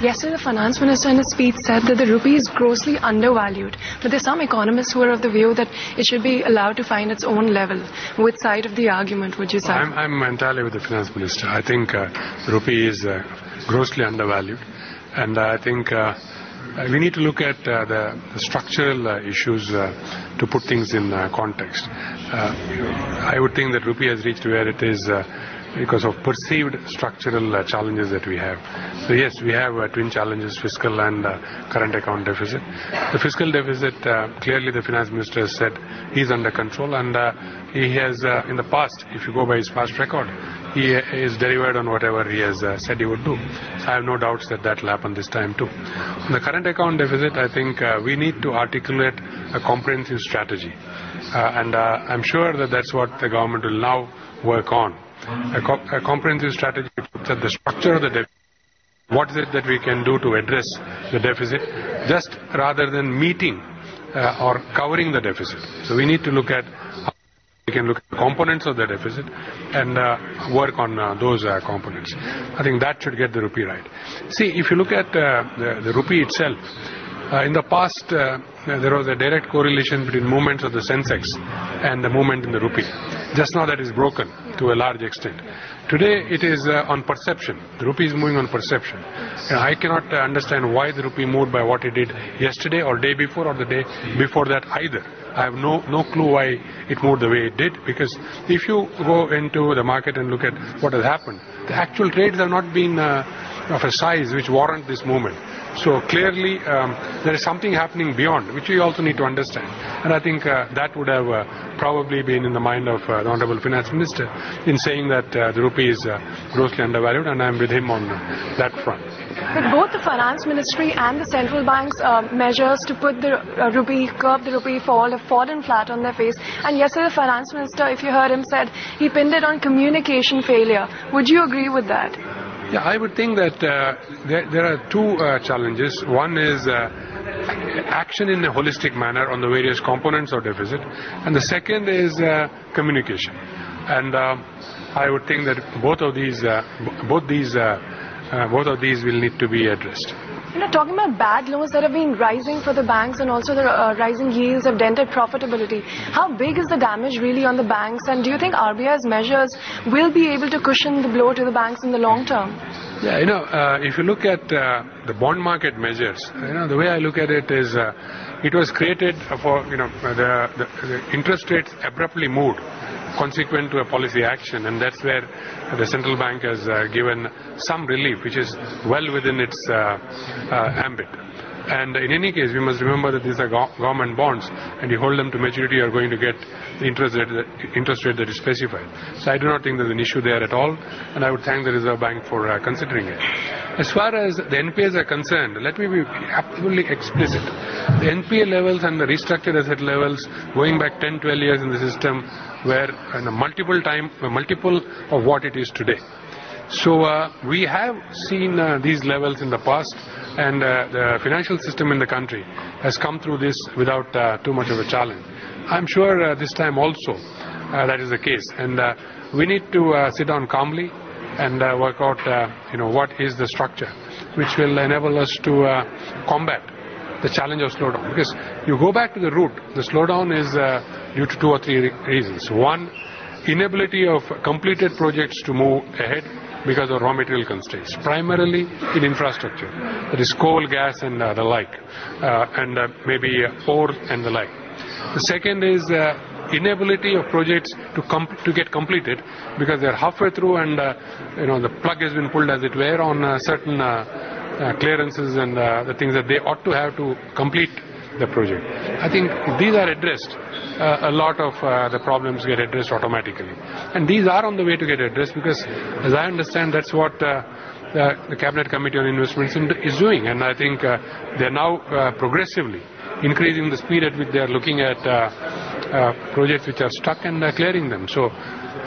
Yesterday, the finance minister in his speech said that the rupee is grossly undervalued. But there's some economists who are of the view that it should be allowed to find its own level. Which side of the argument would you say? I'm entirely with the finance minister. I think the rupee is grossly undervalued. And I think we need to look at the structural issues to put things in context. I would think that rupee has reached where it is because of perceived structural challenges that we have. So yes, we have twin challenges, fiscal and current account deficit. The fiscal deficit, clearly the finance minister has said he's under control, and he has in the past, if you go by his past record, he is delivered on whatever he has said he would do. So I have no doubts that that will happen this time too. On the current account deficit, I think we need to articulate a comprehensive strategy. And I'm sure that that's what the government will now work on. A comprehensive strategy to look at the structure of the deficit. What is it that we can do to address the deficit, just rather than meeting or covering the deficit. So we need to look at how we can look at the components of the deficit and work on those components. I think that should get the rupee right. See, if you look at the rupee itself, in the past there was a direct correlation between movements of the Sensex and the movement in the rupee. Just now that is broken to a large extent. Today it is on perception. The rupee is moving on perception. I cannot understand why the rupee moved by what it did yesterday or day before or the day before that either. I have no clue why it moved the way it did, because if you go into the market and look at what has happened, the actual trades have not been of a size which warrant this movement. So clearly there is something happening beyond, which we also need to understand. And I think that would have probably been in the mind of the Honorable Finance Minister in saying that the rupee is grossly undervalued, and I am with him on that front. But both the Finance Ministry and the central bank's measures to put the rupee, curb the rupee fall, have fallen flat on their face. And yesterday the Finance Minister, if you heard him, said he pinned it on communication failure. Would you agree with that? Yeah, I would think that there are two challenges. One is action in a holistic manner on the various components of deficit, and the second is communication. And I would think that both of these will need to be addressed. You know, talking about bad loans that have been rising for the banks, and also the rising yields have dented profitability. How big is the damage really on the banks, and do you think RBI's measures will be able to cushion the blow to the banks in the long term? Yeah, if you look at the bond market measures, the way I look at it is it was created for, the interest rates abruptly moved consequent to a policy action, and that's where the central bank has given some relief, which is well within its ambit. And in any case, we must remember that these are government bonds, and you hold them to maturity, you are going to get the interest rate that is specified. So I do not think there's an issue there at all, and I would thank the Reserve Bank for considering it. As far as the NPAs are concerned, let me be absolutely explicit. The NPA levels and the restructured asset levels going back 10-12 years in the system were a multiple of what it is today. So we have seen these levels in the past, and the financial system in the country has come through this without too much of a challenge. I'm sure this time also that is the case, and we need to sit down calmly and work out what is the structure which will enable us to combat the challenge of slowdown. Because you go back to the root, the slowdown is due to 2 or 3 reasons. One, inability of completed projects to move ahead because of raw material constraints, primarily in infrastructure, that is coal, gas and the like, and maybe ore and the like. The second is inability of projects to get completed because they are halfway through, and the plug has been pulled, as it were, on certain clearances and the things that they ought to have to complete the project. I think if these are addressed, a lot of the problems get addressed automatically. And these are on the way to get addressed, because as I understand, that's what the Cabinet Committee on Investments is doing. And I think they are now progressively increasing the speed at which they are looking at projects which are stuck and clearing them. So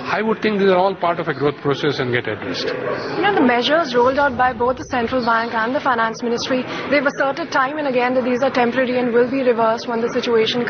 I would think these are all part of a growth process and get addressed. The measures rolled out by both the central bank and the finance ministry, they've asserted time and again that these are temporary and will be reversed when the situation